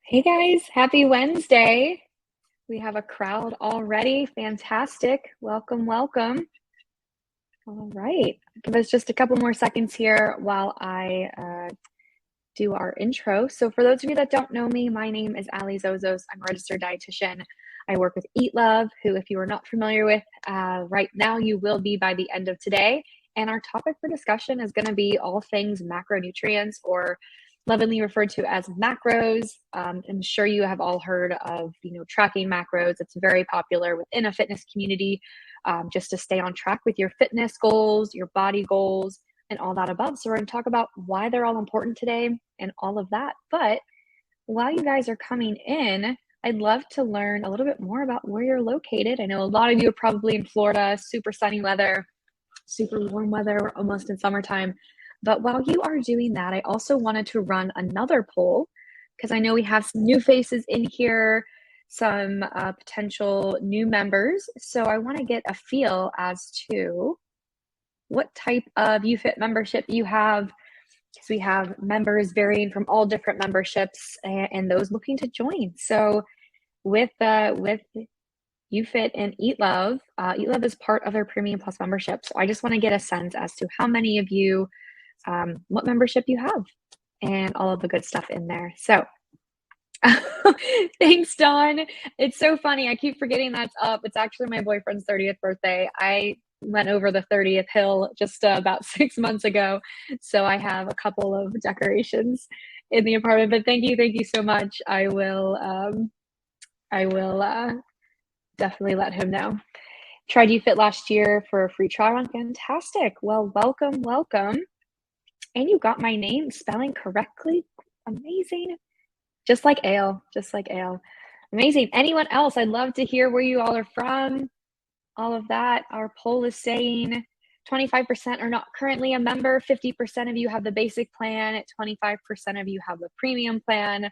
Hey guys, happy Wednesday. We have a crowd already. Fantastic. Welcome, welcome. All right. Give us just a couple more seconds here while I do our intro. So for those of you that don't know me, my name is Ale Zozos. I'm a registered dietitian. I work with EatLove, who, if you are not familiar with right now, you will be by the end of today. And our topic for discussion is going to be all things macronutrients, or lovingly referred to as macros. I'm sure you have all heard of, tracking macros. It's very popular within a fitness community, just to stay on track with your fitness goals, your body goals, and all that above. So we're going to talk about why they're all important today and all of that. But while you guys are coming in, I'd love to learn a little bit more about where you're located. I know a lot of you are probably in Florida, super sunny weather, super warm weather. We're almost in summertime. But while you are doing that, I also wanted to run another poll because I know we have some new faces in here, some potential new members. So I want to get a feel as to what type of UFit membership you have, because we have members varying from all different memberships and those looking to join. So with UFit and EatLove, EatLove is part of their Premium Plus membership. So I just want to get a sense as to how many of you, what membership you have, and all of the good stuff in there. So thanks, Dawn. It's so funny. I keep forgetting that's up. It's actually my boyfriend's 30th birthday. I went over the 30th hill just about 6 months ago. So I have a couple of decorations in the apartment, but thank you so much. I will definitely let him know. Tried UFit last year for a free try run. Fantastic. Well, welcome. And you got my name spelling correctly. Amazing. Just like ale. Amazing. Anyone else? I'd love to hear where you all are from. All of that. Our poll is saying 25% are not currently a member. 50% of you have the basic plan. 25% of you have the premium plan.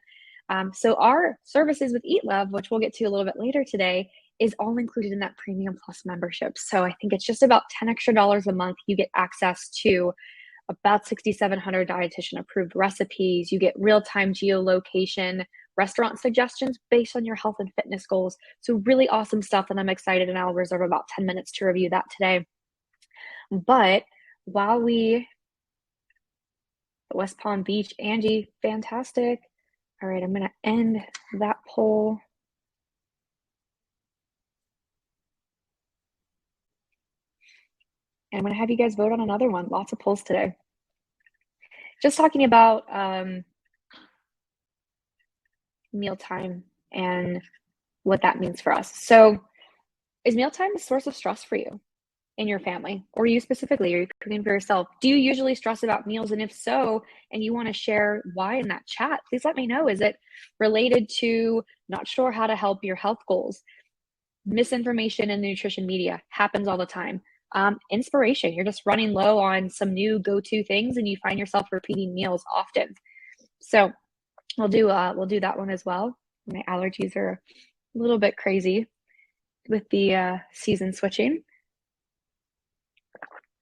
So our services with EatLove, which we'll get to a little bit later today, is all included in that Premium Plus membership. So I think it's just about $10 extra a month. You get access to about 6,700 dietitian approved recipes. You get real-time geolocation restaurant suggestions based on your health and fitness goals. So really awesome stuff, and I'm excited, and I'll reserve about 10 minutes to review that today. But while West Palm Beach, Angie, fantastic. All right, I'm going to end that poll. And I'm going to have you guys vote on another one. Lots of polls today. Just talking about mealtime and what that means for us. So is mealtime a source of stress for you and your family, or you specifically? Are you cooking for yourself? Do you usually stress about meals? And if so, and you want to share why in that chat, please let me know. Is it related to not sure how to help your health goals? Misinformation in the nutrition media happens all the time. Inspiration, you're just running low on some new go-to things and you find yourself repeating meals often. So we'll do that one as well. My allergies are a little bit crazy with the season switching.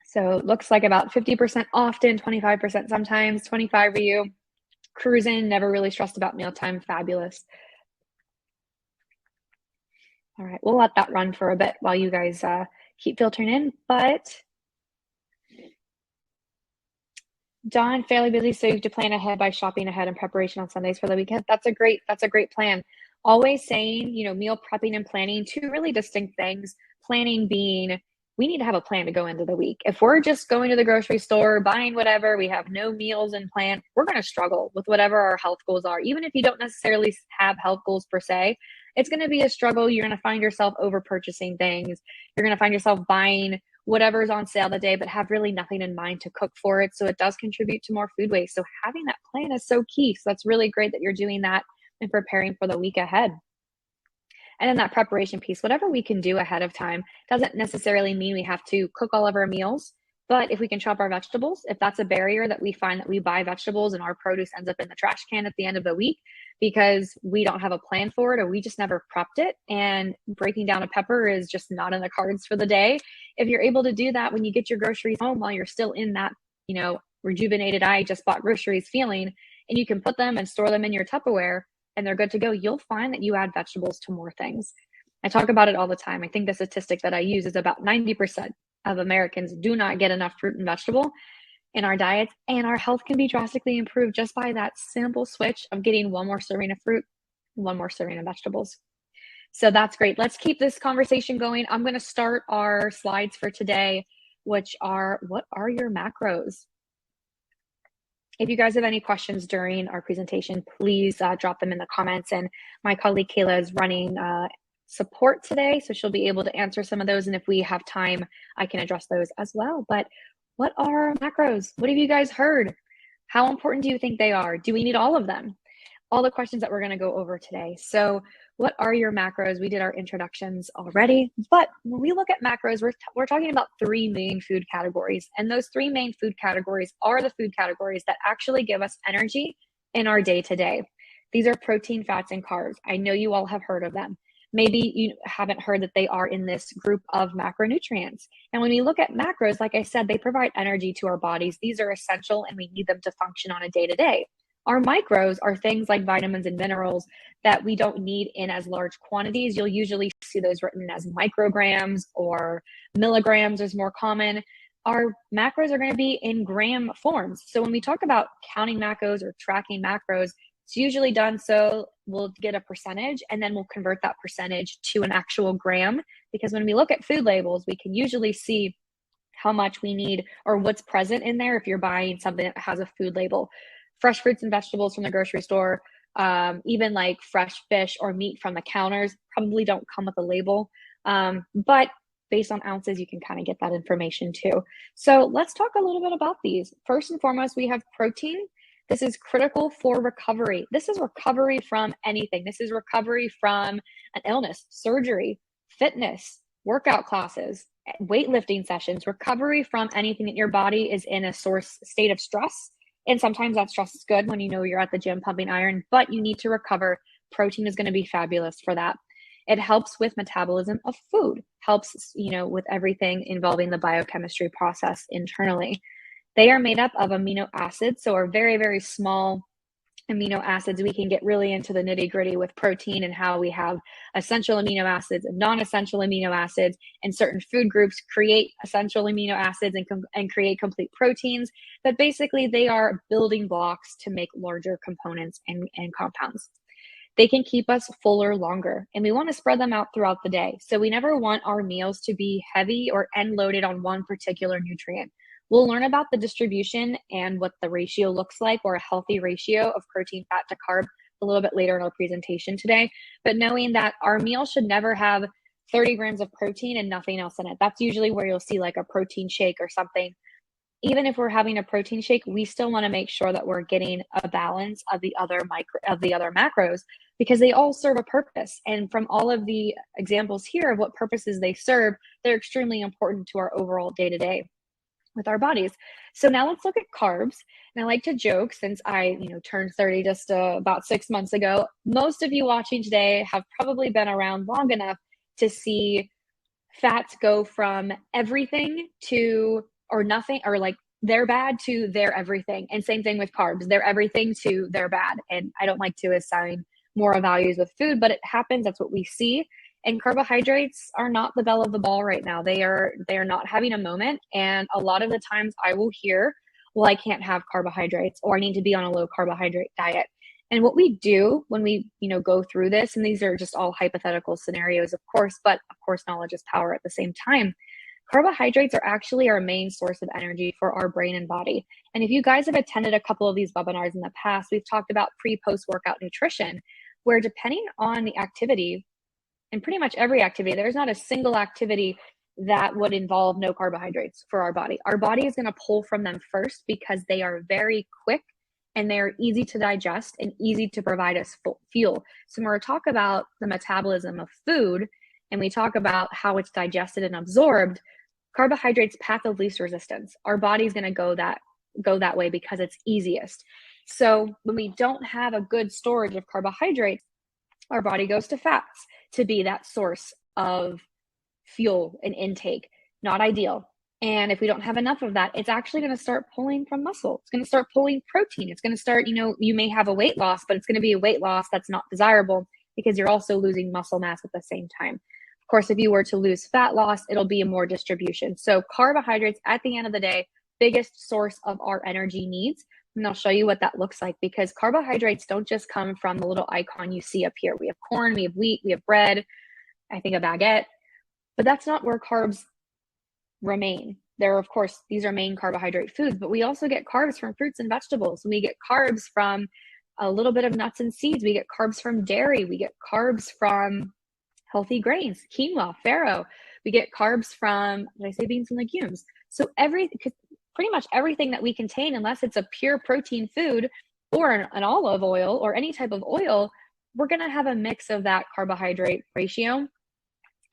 So it looks like about 50% often, 25% sometimes, 25 for you. Cruising, never really stressed about mealtime. Fabulous. All right, we'll let that run for a bit while you guys keep filtering in. But Dawn, fairly busy, so you have to plan ahead by shopping ahead in preparation on Sundays for the weekend. That's a great plan. Always saying, meal prepping and planning, two really distinct things. Planning being, we need to have a plan to go into the week. If we're just going to the grocery store, buying whatever, we have no meals in plan, we're going to struggle with whatever our health goals are. Even if you don't necessarily have health goals per se, it's going to be a struggle. You're going to find yourself over purchasing things. You're going to find yourself buying whatever's on sale that day, but have really nothing in mind to cook for it. So it does contribute to more food waste. So having that plan is so key. So that's really great that you're doing that and preparing for the week ahead. And then that preparation piece, whatever we can do ahead of time, doesn't necessarily mean we have to cook all of our meals. But if we can chop our vegetables, if that's a barrier that we find that we buy vegetables and our produce ends up in the trash can at the end of the week because we don't have a plan for it or we just never prepped it, and breaking down a pepper is just not in the cards for the day. If you're able to do that when you get your groceries home while you're still in that, rejuvenated, I just bought groceries feeling, and you can put them and store them in your Tupperware, and they're good to go, you'll find that you add vegetables to more things. I talk about it all the time. I think the statistic that I use is about 90% of Americans do not get enough fruit and vegetable in our diets, and our health can be drastically improved just by that simple switch of getting one more serving of fruit, one more serving of vegetables. So that's great. Let's keep this conversation going. I'm going to start our slides for today, which are, what are your macros? If you guys have any questions during our presentation, please drop them in the comments. And my colleague Kayla is running support today, so she'll be able to answer some of those. And if we have time, I can address those as well. But what are macros? What have you guys heard? How important do you think they are? Do we need all of them? All the questions that we're going to go over today. So what are your macros? We did our introductions already, but when we look at macros, we're talking about three main food categories. And those three main food categories are the food categories that actually give us energy in our day-to-day. These are protein, fats, and carbs. I know you all have heard of them. Maybe you haven't heard that they are in this group of macronutrients. And when we look at macros, like I said, they provide energy to our bodies. These are essential and we need them to function on a day-to-day. Our micros are things like vitamins and minerals that we don't need in as large quantities. You'll usually see those written as micrograms or milligrams is more common. Our macros are going to be in gram forms. So when we talk about counting macros or tracking macros, it's usually done so we'll get a percentage and then we'll convert that percentage to an actual gram, because when we look at food labels, we can usually see how much we need or what's present in there if you're buying something that has a food label. Fresh fruits and vegetables from the grocery store, even like fresh fish or meat from the counters probably don't come with a label. But based on ounces, you can kind of get that information too. So let's talk a little bit about these. First and foremost, we have protein. This is critical for recovery. This is recovery from anything. This is recovery from an illness, surgery, fitness, workout classes, weightlifting sessions, recovery from anything that your body is in a state of stress. And sometimes that stress is good when you know you're at the gym pumping iron, but you need to recover. Protein is going to be fabulous for that. It helps with metabolism of food, helps, with everything involving the biochemistry process internally. They are made up of amino acids, so are very, very small amino acids. We can get really into the nitty gritty with protein and how we have essential amino acids and non-essential amino acids, and certain food groups create essential amino acids and create complete proteins. But basically they are building blocks to make larger components and compounds. They can keep us fuller longer, and we want to spread them out throughout the day. So we never want our meals to be heavy or end loaded on one particular nutrient. We'll learn about the distribution and what the ratio looks like, or a healthy ratio of protein, fat to carb, a little bit later in our presentation today. But knowing that our meal should never have 30 grams of protein and nothing else in it. That's usually where you'll see like a protein shake or something. Even if we're having a protein shake, we still want to make sure that we're getting a balance of the other macros, because they all serve a purpose. And from all of the examples here of what purposes they serve, they're extremely important to our overall day-to-day with our bodies. So now let's look at carbs. And I like to joke, since I turned 30 just about 6 months ago, most of you watching today have probably been around long enough to see fats go from everything to or nothing, or like they're bad to they're everything. And same thing with carbs. They're everything to they're bad. And I don't like to assign moral values with food, but it happens. That's what we see. And carbohydrates are not the belle of the ball right now. They are not having a moment. And a lot of the times I will hear, well, I can't have carbohydrates, or I need to be on a low carbohydrate diet. And what we do when we, go through this, and these are just all hypothetical scenarios, of course, but of course, knowledge is power at the same time. Carbohydrates are actually our main source of energy for our brain and body. And if you guys have attended a couple of these webinars in the past, we've talked about pre-post workout nutrition, where depending on the activity, and pretty much every activity, there's not a single activity that would involve no carbohydrates for our body. Our body is going to pull from them first because they are very quick and they're easy to digest and easy to provide us fuel. So when we talk about the metabolism of food and we talk about how it's digested and absorbed, carbohydrates, path of least resistance. Our body's going to go that way because it's easiest. So when we don't have a good storage of carbohydrates, our body goes to fats to be that source of fuel and intake. Not ideal. And if we don't have enough of that, it's actually going to start pulling from muscle. It's going to start pulling protein. It's going to start, you may have a weight loss, but it's going to be a weight loss that's not desirable because you're also losing muscle mass at the same time. Of course, if you were to lose fat loss, it'll be a more distribution. So carbohydrates, at the end of the day, biggest source of our energy needs. And I'll show you what that looks like, because carbohydrates don't just come from the little icon you see up here. We have corn, we have wheat, we have bread, I think a baguette, but that's not where carbs remain. There are, of course, these are main carbohydrate foods, but we also get carbs from fruits and vegetables. We get carbs from a little bit of nuts and seeds. We get carbs from dairy. We get carbs from healthy grains, quinoa, farro. We get carbs from, did I say beans and legumes? So pretty much everything that we contain, unless it's a pure protein food or an olive oil or any type of oil, we're going to have a mix of that carbohydrate ratio.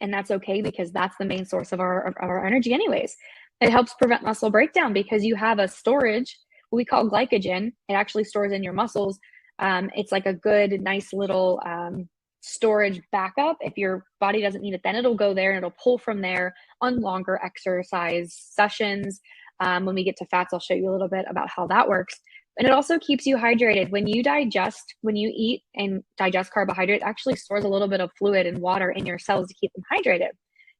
And that's okay, because that's the main source of our energy anyways. It helps prevent muscle breakdown because you have a storage, what we call glycogen. It actually stores in your muscles. It's like a good, nice little storage backup. If your body doesn't need it, then it'll go there and it'll pull from there on longer exercise sessions. When we get to fats, I'll show you a little bit about how that works. And it also keeps you hydrated. When you eat and digest carbohydrate, it actually stores a little bit of fluid and water in your cells to keep them hydrated.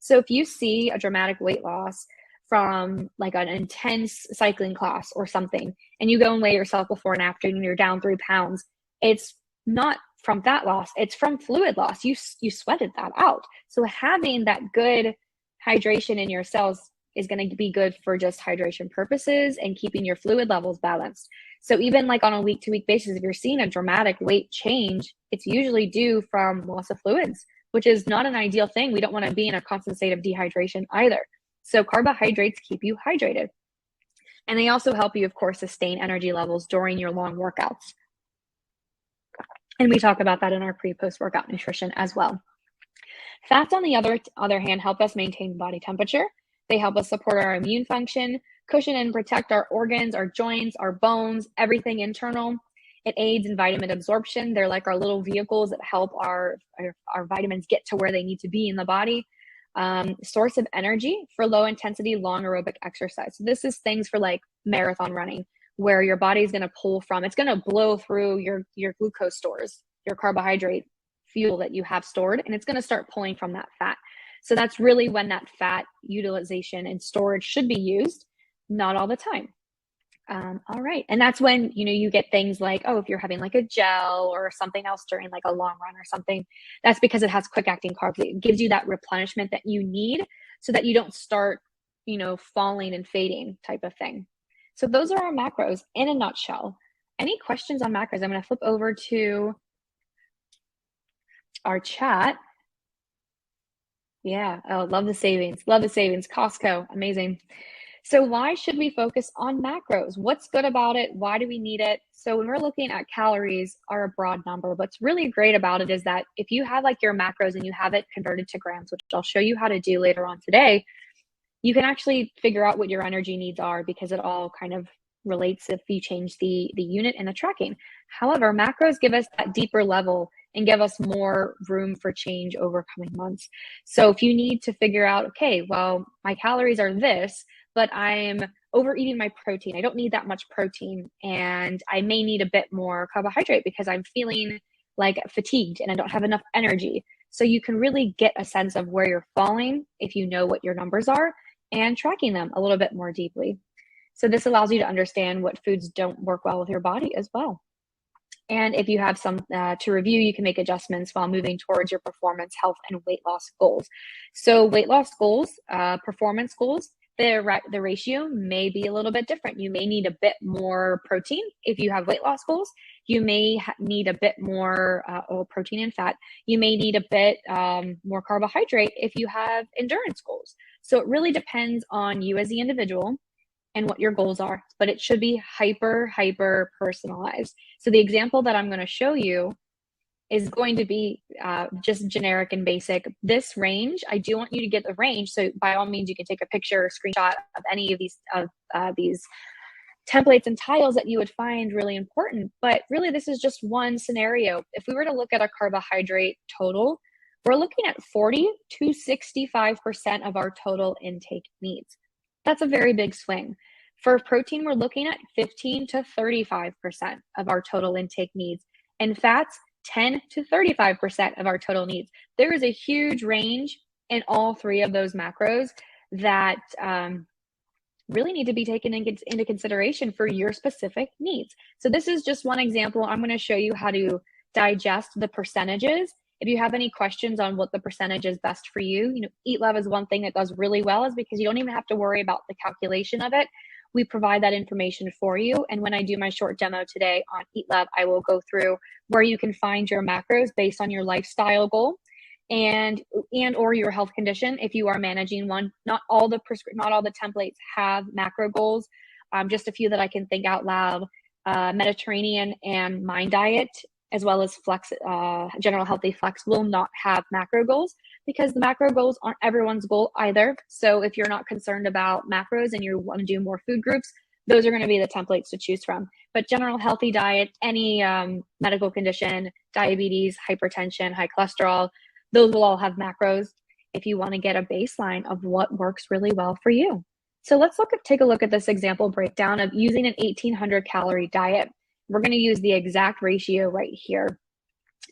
So if you see a dramatic weight loss from like an intense cycling class or something, and you go and weigh yourself before and after and you're down 3 pounds, it's not from fat loss, it's from fluid loss. You sweated that out. So having that good hydration in your cells is going to be good for just hydration purposes and keeping your fluid levels balanced. So even like on a week-to-week basis, if you're seeing a dramatic weight change, it's usually due from loss of fluids, which is not an ideal thing. We don't want to be in a constant state of dehydration either. So carbohydrates keep you hydrated. And they also help you, of course, sustain energy levels during your long workouts. And we talk about that in our pre-post workout nutrition as well. Fats, on the other hand, help us maintain body temperature. They help us support our immune function, cushion and protect our organs, our joints, our bones, everything internal. It aids in vitamin absorption. They're like our little vehicles that help our vitamins get to where they need to be in the body. Source of energy for low intensity, long aerobic exercise. So this is things for like marathon running, where your body is going to pull from, it's going to blow through your glucose stores, your carbohydrate fuel that you have stored, and it's going to start pulling from that fat. So that's really when that fat utilization and storage should be used, not all the time. All right. And that's when, you get things like, if you're having like a gel or something else during like a long run or something, that's because it has quick acting carbs. It gives you that replenishment that you need so that you don't start, falling and fading type of thing. So those are our macros in a nutshell. Any questions on macros? I'm going to flip over to our chat. Yeah. Oh, love the savings. Love the savings. Costco. Amazing. So why should we focus on macros? What's good about it? Why do we need it? So when we're looking at calories are a broad number. What's really great about it is that if you have like your macros and you have it converted to grams, which I'll show you how to do later on today, you can actually figure out what your energy needs are, because it all kind of relates if you change the unit and the tracking. However, macros give us that deeper level and give us more room for change over coming months. So if you need to figure out, okay, well, my calories are this, but I'm overeating my protein. I don't need that much protein, and I may need a bit more carbohydrate because I'm feeling like fatigued and I don't have enough energy. So you can really get a sense of where you're falling if you know what your numbers are and tracking them a little bit more deeply. So this allows you to understand what foods don't work well with your body as well. And if you have some to review, you can make adjustments while moving towards your performance, health, and weight loss goals. So weight loss goals, performance goals, the ratio may be a little bit different. You may need a bit more protein if you have weight loss goals. You may need a bit more protein and fat. You may need a bit more carbohydrate if you have endurance goals. So it really depends on you as the individual and what your goals are, but it should be hyper personalized. So the example that I'm going to show you is going to be just generic and basic. This range, I do want you to get the range. So by all means, you can take a picture or screenshot of any of these templates and tiles that you would find really important. But really, this is just one scenario. If we were to look at a carbohydrate total, we're looking at 40 to 65% of our total intake needs. That's a very big swing. For protein, we're looking at 15 to 35% of our total intake needs, and fats, 10 to 35% of our total needs. There is a huge range in all three of those macros that really need to be taken into consideration for your specific needs. So this is just one example. I'm going to show you how to digest the percentages. If you have any questions on what the percentage is best for you, EatLove is one thing that does really well, is because you don't even have to worry about the calculation of it. We provide that information for you. And when I do my short demo today on EatLove, I will go through where you can find your macros based on your lifestyle goal and or your health condition. If you are managing one, not all the templates have macro goals. Just a few that I can think out loud: Mediterranean and Mind Diet, as well as Flex, General Healthy Flex, will not have macro goals, because the macro goals aren't everyone's goal either. So if you're not concerned about macros and you want to do more food groups, those are going to be the templates to choose from. But General Healthy Diet, any medical condition, diabetes, hypertension, high cholesterol, those will all have macros if you want to get a baseline of what works really well for you. So let's take a look at this example breakdown of using an 1,800 calorie diet. We're going to use the exact ratio right here.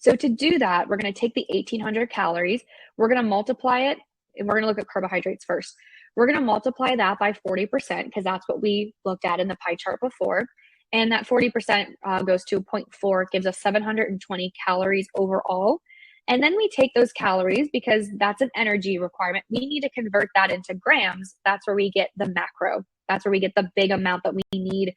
So to do that, we're going to take the 1,800 calories, we're going to multiply it, and we're going to look at carbohydrates first. We're going to multiply that by 40%, because that's what we looked at in the pie chart before. And that 40% goes to 0.4, gives us 720 calories overall. And then we take those calories, because that's an energy requirement. We need to convert that into grams. That's where we get the macro. That's where we get the big amount that we need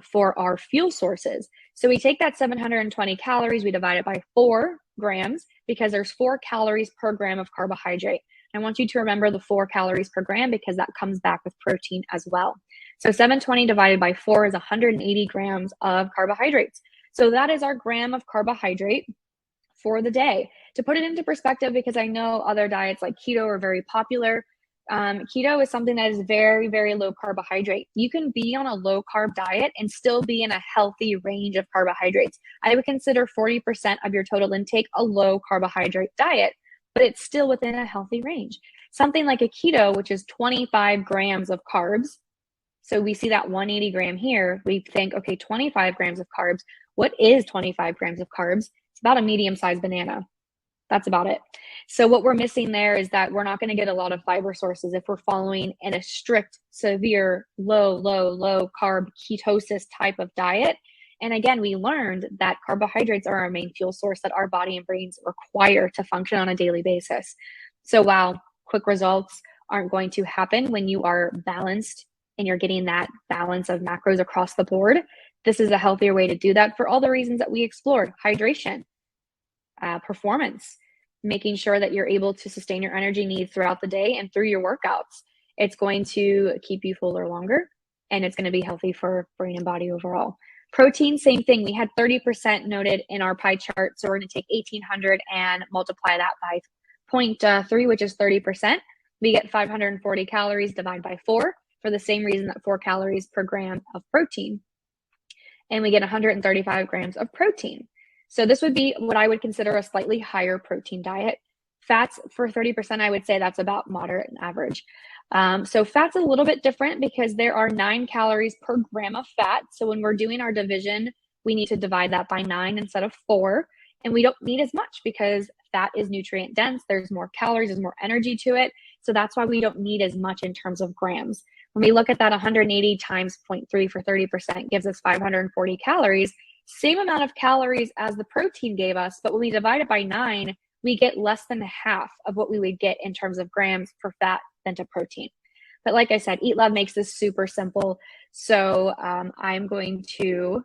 for our fuel sources. So we take that 720 calories, we divide it by 4 grams, because there's 4 calories per gram of carbohydrate. I want you to remember the 4 calories per gram, because that comes back with protein as well. So 720 divided by 4 is 180 grams of carbohydrates. So that is our gram of carbohydrate for the day. To put it into perspective, because I know other diets like keto are very popular, keto is something that is very, very low carbohydrate. You can be on a low carb diet and still be in a healthy range of carbohydrates. I would consider 40% of your total intake a low carbohydrate diet, but it's still within a healthy range. Something like a keto, which is 25 grams of carbs. So we see that 180 gram here. We think, okay, 25 grams of carbs. What is 25 grams of carbs? It's about a medium-sized banana. That's about it. So what we're missing there is that we're not going to get a lot of fiber sources if we're following in a strict, severe, low carb ketosis type of diet. And again, we learned that carbohydrates are our main fuel source that our body and brains require to function on a daily basis. So while quick results aren't going to happen when you are balanced and you're getting that balance of macros across the board, this is a healthier way to do that for all the reasons that we explored: hydration, performance, making sure that you're able to sustain your energy needs throughout the day and through your workouts. It's going to keep you fuller longer, and it's going to be healthy for brain and body overall. Protein, same thing. We had 30% noted in our pie chart, so we're going to take 1,800 and multiply that by 0.3, which is 30%. We get 540 calories, divide by 4, for the same reason that 4 calories per gram of protein. And we get 135 grams of protein. So this would be what I would consider a slightly higher protein diet. Fats, for 30%, I would say that's about moderate and average. So fat's a little bit different, because there are 9 calories per gram of fat. So when we're doing our division, we need to divide that by 9 instead of 4. And we don't need as much, because fat is nutrient dense. There's more calories, there's more energy to it. So that's why we don't need as much in terms of grams. When we look at that, 180 times 0.3 for 30% gives us 540 calories. Same amount of calories as the protein gave us, but when we divide it by 9, we get less than half of what we would get in terms of grams for fat than to protein. But like I said, EatLove makes this super simple. So I'm going to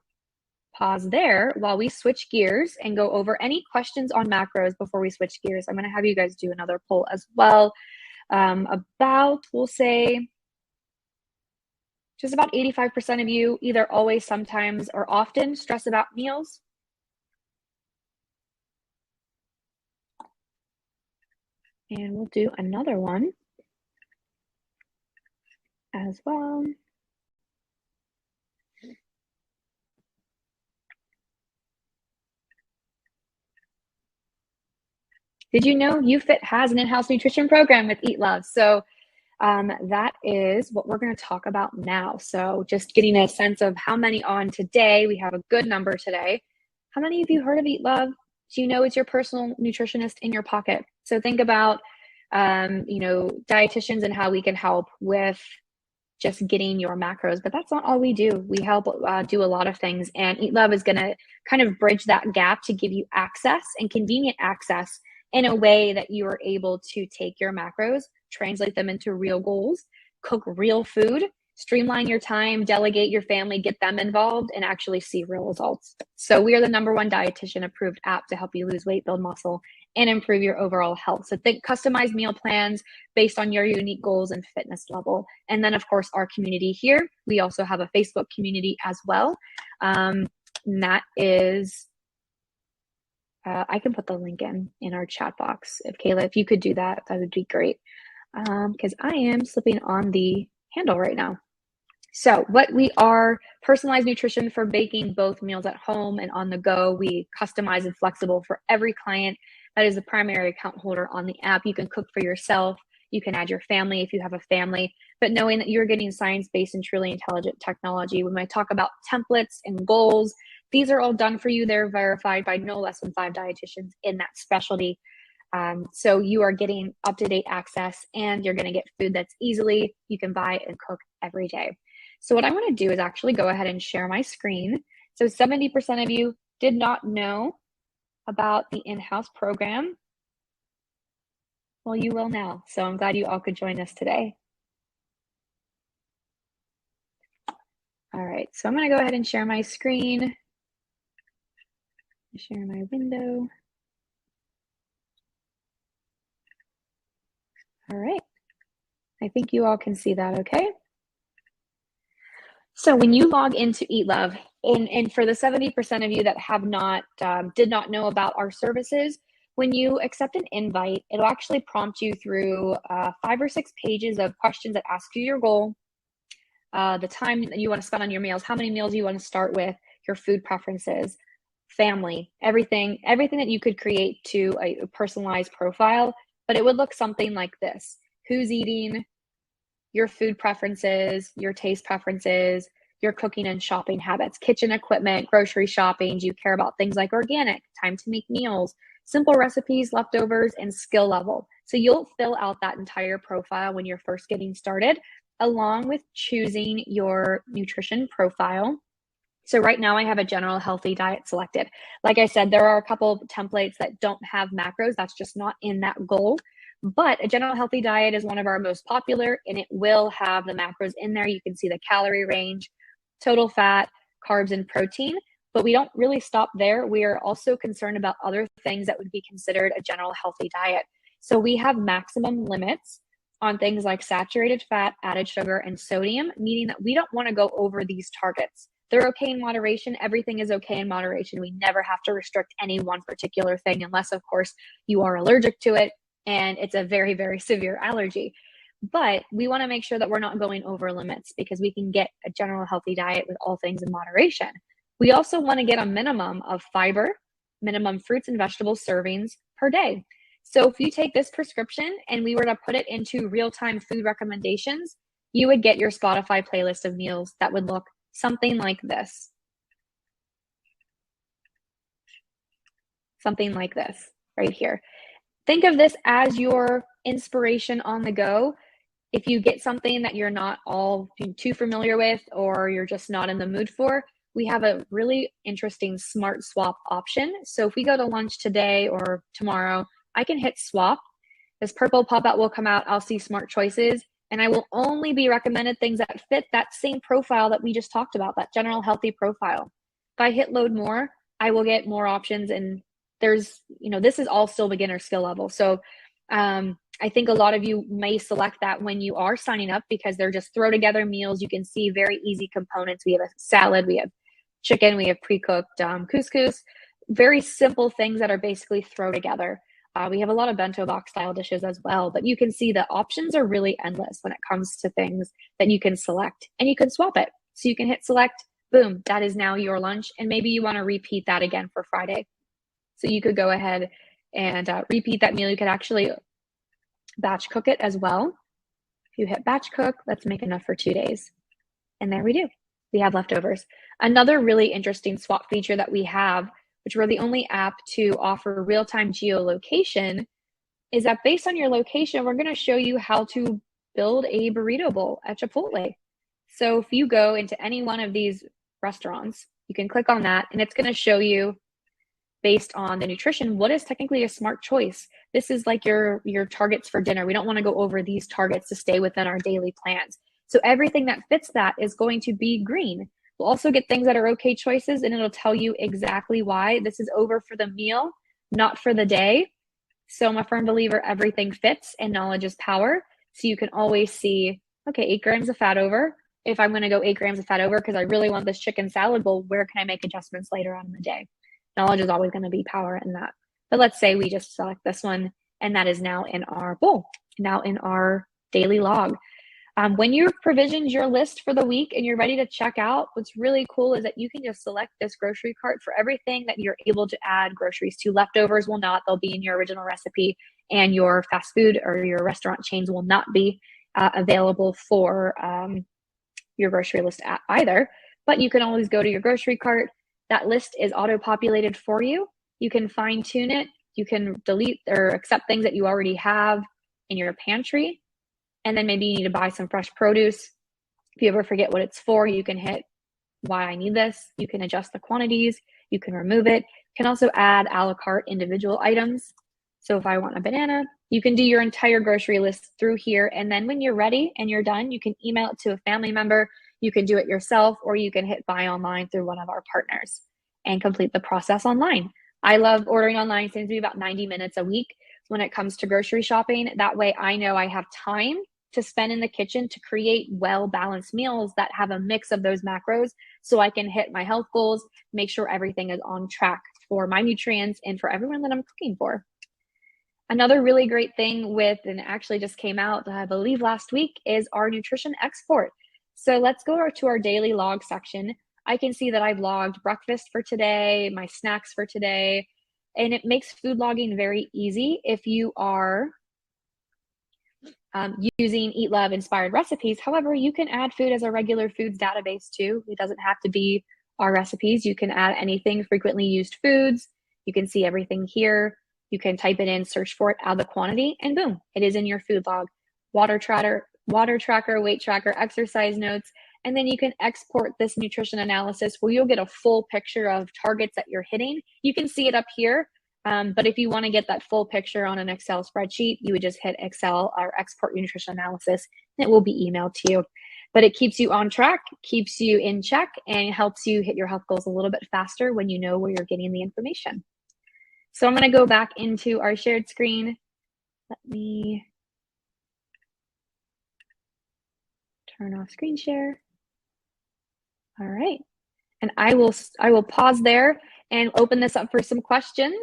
pause there while we switch gears and go over any questions on macros before we switch gears. I'm going to have you guys do another poll as well. We'll say, just about 85% of you either always, sometimes, or often stress about meals. And we'll do another one as well. Did you know UFit has an in-house nutrition program with EatLove? So that is what we're going to talk about now. So just getting a sense of how many on today. We have a good number today. How many of you heard of EatLove? Do you know it's your personal nutritionist in your pocket? So think about, dietitians and how we can help with just getting your macros, but that's not all we do. We help do a lot of things, and EatLove is going to kind of bridge that gap to give you access and convenient access in a way that you are able to take your macros, translate them into real goals, cook real food, streamline your time, delegate your family, get them involved, and actually see real results. So we are the #1 dietitian approved app to help you lose weight, build muscle, and improve your overall health. So think customized meal plans based on your unique goals and fitness level. And then, of course, our community here. We also have a Facebook community as well. And that is, I can put the link in our chat box. If Kayla, if you could do that, that would be great. Because I am slipping on the handle right now. So what we are, personalized nutrition for baking both meals at home and on the go. We customize and flexible for every client that is the primary account holder on the app. You can cook for yourself. You can add your family if you have a family, but knowing that you're getting science-based and truly intelligent technology. When I talk about templates and goals, these are all done for you. They're verified by no less than 5 dietitians in that specialty. So you are getting up-to-date access, and you're going to get food that's easily you can buy and cook every day. So what I want to do is actually go ahead and share my screen. So 70% of you did not know about the in-house program. Well, you will now. So I'm glad you all could join us today. All right, so I'm going to go ahead and share my screen. Share my window. All right, I think you all can see that okay. So when you log into EatLove, and for the 70% of you that have not, did not know about our services, when you accept an invite, it'll actually prompt you through 5 or 6 pages of questions that ask you your goal, the time that you want to spend on your meals, how many meals you want to start with, your food preferences, family, everything that you could create to a personalized profile. But it would look something like this: who's eating, your food preferences, your taste preferences, your cooking and shopping habits, kitchen equipment, grocery shopping. Do you care about things like organic, time to make meals, simple recipes, leftovers, and skill level? So you'll fill out that entire profile when you're first getting started, along with choosing your nutrition profile. So right now I have a general healthy diet selected. Like I said, there are a couple of templates that don't have macros. That's just not in that goal. But a general healthy diet is one of our most popular, and it will have the macros in there. You can see the calorie range, total fat, carbs, and protein. But we don't really stop there. We are also concerned about other things that would be considered a general healthy diet. So we have maximum limits on things like saturated fat, added sugar, and sodium, meaning that we don't want to go over these targets. They're okay in moderation. Everything is okay in moderation. We never have to restrict any one particular thing unless, of course, you are allergic to it and it's a very, very severe allergy. But we want to make sure that we're not going over limits, because we can get a general healthy diet with all things in moderation. We also want to get a minimum of fiber, minimum fruits and vegetable servings per day. So if you take this prescription and we were to put it into real-time food recommendations, you would get your Spotify playlist of meals that would look something like this. Something like this right here. Think of this as your inspiration on the go. If you get something that you're not all too familiar with, or you're just not in the mood for, we have a really interesting smart swap option. So if we go to lunch today or tomorrow, I can hit swap. This purple pop-out will come out. I'll see smart choices, and I will only be recommended things that fit that same profile that we just talked about, that general healthy profile. If I hit load more, I will get more options, and there's, this is all still beginner skill level. So I think a lot of you may select that when you are signing up, because they're just throw together meals. You can see very easy components. We have a salad, we have chicken, we have pre-cooked couscous, very simple things that are basically throw together. We have a lot of bento box style dishes as well, but you can see the options are really endless when it comes to things that you can select, and you can swap it. So you can hit select, boom, that is now your lunch. And maybe you want to repeat that again for Friday. So you could go ahead and repeat that meal. You could actually batch cook it as well if You hit batch cook, let's make enough for 2 days. And there we do. We have leftovers. Another really interesting swap feature that we have, which we're the only app to offer real-time geolocation, is that based on your location, we're going to show you how to build a burrito bowl at Chipotle. So if you go into any one of these restaurants, you can click on that and it's going to show you, based on the nutrition, what is technically a smart choice. This is like your targets for dinner. We don't want to go over these targets to stay within our daily plans. So everything that fits that is going to be green. We'll also get things that are okay choices, and it'll tell you exactly why. This is over for the meal, not for the day. So I'm a firm believer everything fits and knowledge is power. So you can always see, okay, 8 grams of fat over. If I'm going to go 8 grams of fat over because I really want this chicken salad bowl, where can I make adjustments later on in the day? Knowledge is always going to be power in that. But let's say we just select this one, and that is now in our bowl, now in our daily log. When you've provisioned your list for the week and you're ready to check out, what's really cool is that you can just select this grocery cart for everything that you're able to add groceries to. Leftovers will not. They'll be in your original recipe, and your fast food or your restaurant chains will not be available for your grocery list either. But you can always go to your grocery cart. That list is auto-populated for you. You can fine-tune it. You can delete or accept things that you already have in your pantry. And then maybe you need to buy some fresh produce. If you ever forget what it's for, you can hit why I need this. You can adjust the quantities. You can remove it. You can also add a la carte individual items. So if I want a banana, you can do your entire grocery list through here. And then when you're ready and you're done, you can email it to a family member. You can do it yourself, or you can hit buy online through one of our partners and complete the process online. I love ordering online. It seems to be about 90 minutes a week when it comes to grocery shopping. That way I know I have time to spend in the kitchen to create well-balanced meals that have a mix of those macros, so I can hit my health goals, make sure everything is on track for my nutrients and for everyone that I'm cooking for. Another really great thing with, and actually just came out, I believe last week, is our nutrition export. So let's go to our daily log section. I can see that I've logged breakfast for today, my snacks for today, and it makes food logging very easy if you are using EatLove inspired recipes. However, you can add food as a regular foods database too. It doesn't have to be our recipes. You can add anything, frequently used foods. You can see everything here. You can type it in, search for it, add the quantity, and boom, it is in your food log. Water tracker, weight tracker, exercise notes, and then you can export this nutrition analysis where you'll get a full picture of targets that you're hitting. You can see it up here. But if you want to get that full picture on an Excel spreadsheet, you would just hit Excel or export your nutrition analysis, and it will be emailed to you. But it keeps you on track, keeps you in check, and helps you hit your health goals a little bit faster when you know where you're getting the information. So I'm going to go back into our shared screen. Let me turn off screen share. All right. And I will pause there and open this up for some questions.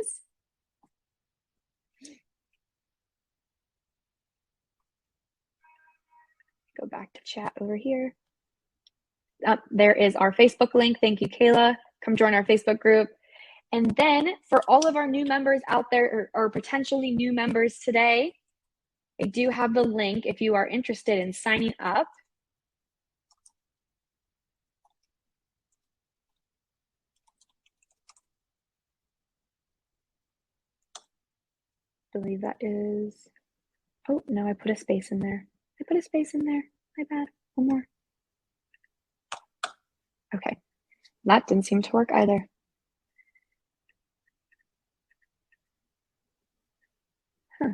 Go back to chat over here. There is our Facebook link. Thank you, Kayla. Come join our Facebook group. And then for all of our new members out there, or potentially new members today, I do have the link if you are interested in signing up. I believe that is, oh no, I put a space in there. I put a space in there. My bad. One more. Okay, that didn't seem to work either. Huh.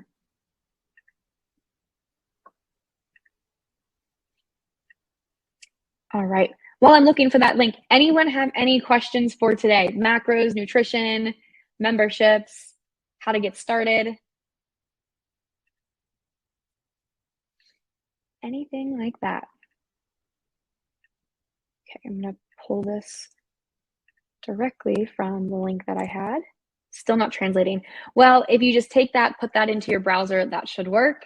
All right. While I'm looking for that link, anyone have any questions for today? Macros, nutrition, memberships, how to get started? Anything like that? Okay, I'm going to pull this directly from the link that I had. Still not translating. Well, if you just take that, put that into your browser, that should work.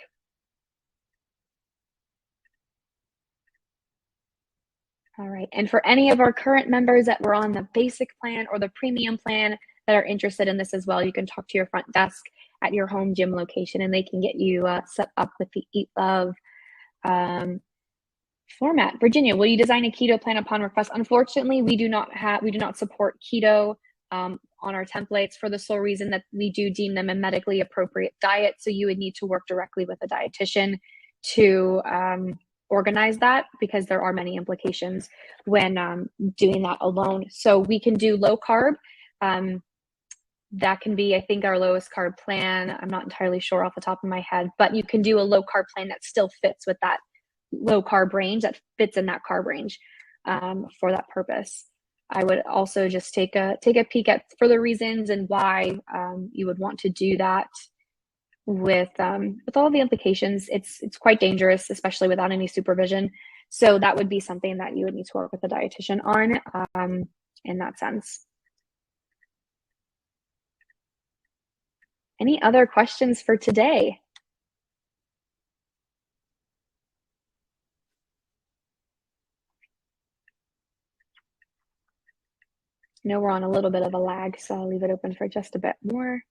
All right, and for any of our current members that were on the basic plan or the premium plan that are interested in this as well, you can talk to your front desk at your home gym location and they can get you set up with the EatLove format. Virginia, will you design a keto plan upon request? Unfortunately, we do not support keto on our templates for the sole reason that we do deem them a medically appropriate diet. So you would need to work directly with a dietitian to organize that, because there are many implications when doing that alone. So we can do low carb. That can be, I think, our lowest carb plan. I'm not entirely sure off the top of my head, but you can do a low carb plan that still fits with that low carb range, that fits in that carb range for that purpose. I would also just take a peek at further reasons and why you would want to do that with all the implications. It's quite dangerous, especially without any supervision. So that would be something that you would need to work with a dietitian on in that sense. Any other questions for today? I know we're on a little bit of a lag, so I'll leave it open for just a bit more.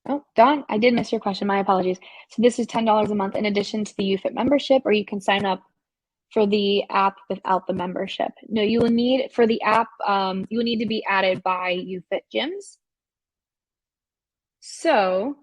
Oh, Dawn, I did miss your question. My apologies. So this is $10 a month in addition to the UFIT membership, or you can sign up for the app without the membership. No, you will need, for the app, you will need to be added by UFIT gyms. So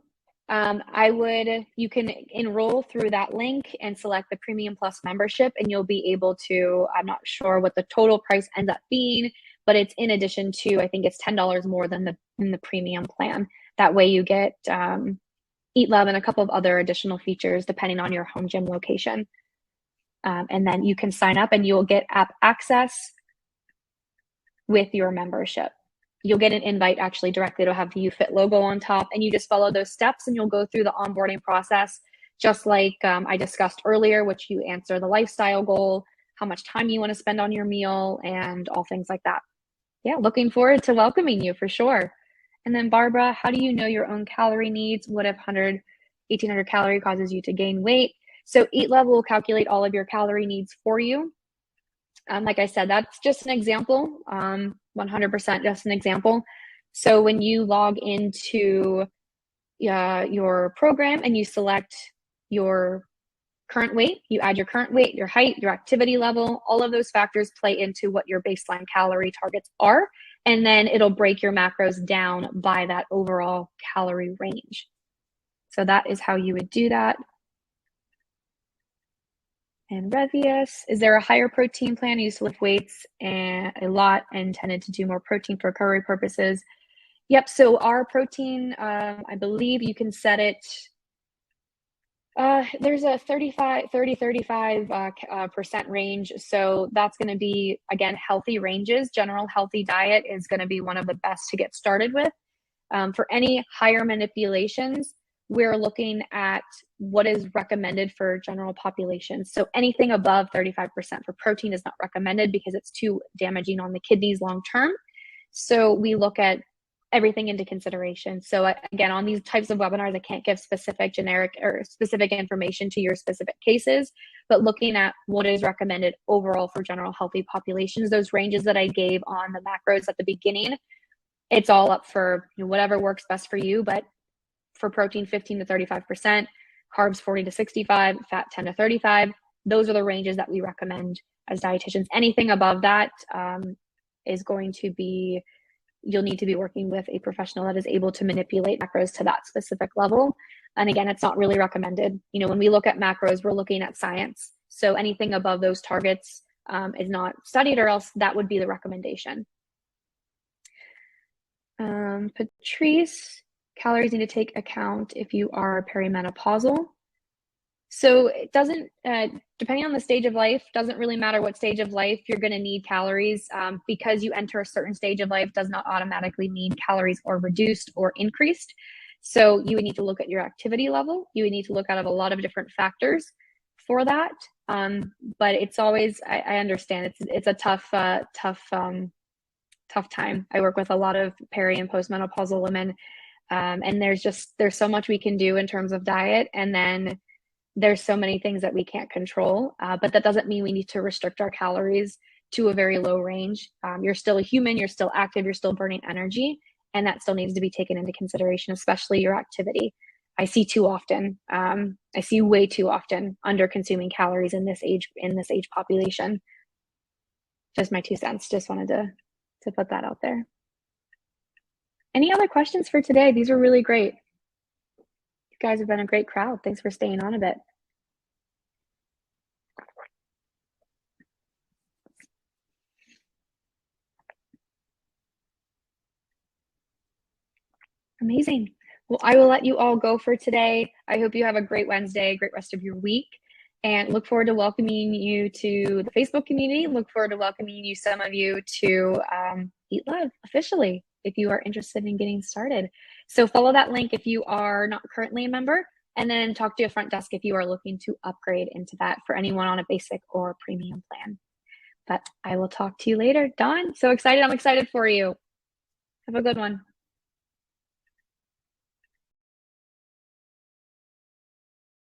you can enroll through that link and select the Premium Plus membership, and you'll be able to, I'm not sure what the total price ends up being, but it's in addition to, I think it's $10 more than the premium plan. That way you get EatLove and a couple of other additional features depending on your home gym location. And then you can sign up and you'll get app access with your membership. You'll get an invite actually directly to have the UFIT logo on top, and you just follow those steps and you'll go through the onboarding process, just like I discussed earlier, which you answer the lifestyle goal, how much time you want to spend on your meal, and all things like that. Yeah, looking forward to welcoming you for sure. And then Barbara, how do you know your own calorie needs? What if 1,800 calorie causes you to gain weight? So EatLove will calculate all of your calorie needs for you. Like I said, that's just an example, 100% just an example. So when you log into your program and you select your current weight, you add your current weight, your height, your activity level, all of those factors play into what your baseline calorie targets are. And then it'll break your macros down by that overall calorie range. So that is how you would do that. And Revius, is there a higher protein plan? I used to lift weights a lot and tended to do more protein for recovery purposes. Yep, so our protein, I believe you can set it, there's a 35% range. So that's going to be, again, healthy ranges. General healthy diet is going to be one of the best to get started with. For any higher manipulations, we're looking at what is recommended for general populations. So anything above 35% for protein is not recommended because it's too damaging on the kidneys long term. So we look at everything into consideration. So again, on these types of webinars, I can't give specific generic or specific information to your specific cases, but looking at what is recommended overall for general healthy populations, those ranges that I gave on the macros at the beginning, it's all up for whatever works best for you. But for protein, 15 to 35%, carbs 40 to 65, fat 10 to 35. Those are the ranges that we recommend as dietitians. Anything above that is going to be, you'll need to be working with a professional that is able to manipulate macros to that specific level. And again, it's not really recommended. When we look at macros, we're looking at science. So anything above those targets is not studied, or else that would be the recommendation. Patrice, calories need to take account if you are perimenopausal. So it doesn't, depending on the stage of life, doesn't really matter what stage of life you're going to need calories. Because you enter a certain stage of life does not automatically mean calories are reduced or increased. So you would need to look at your activity level. You would need to look at a lot of different factors for that. But it's always, I understand it's a tough time. I work with a lot of peri and postmenopausal women. And there's so much we can do in terms of diet. And then there's so many things that we can't control, but that doesn't mean we need to restrict our calories to a very low range. You're still a human, you're still active, you're still burning energy, and that still needs to be taken into consideration, especially your activity. I see too often, I see way too often under consuming calories in this age population. Just my 2 cents. Just wanted to put that out there. Any other questions for today? These were really great. You guys have been a great crowd. Thanks for staying on a bit. Amazing. Well, I will let you all go for today. I hope you have a great Wednesday, great rest of your week, and look forward to welcoming you to the Facebook community. Look forward to welcoming you, some of you, to EatLove officially, if you are interested in getting started. So follow that link if you are not currently a member, and then talk to your front desk if you are looking to upgrade into that for anyone on a basic or premium plan. But I will talk to you later. Dawn, so excited. I'm excited for you. Have a good one.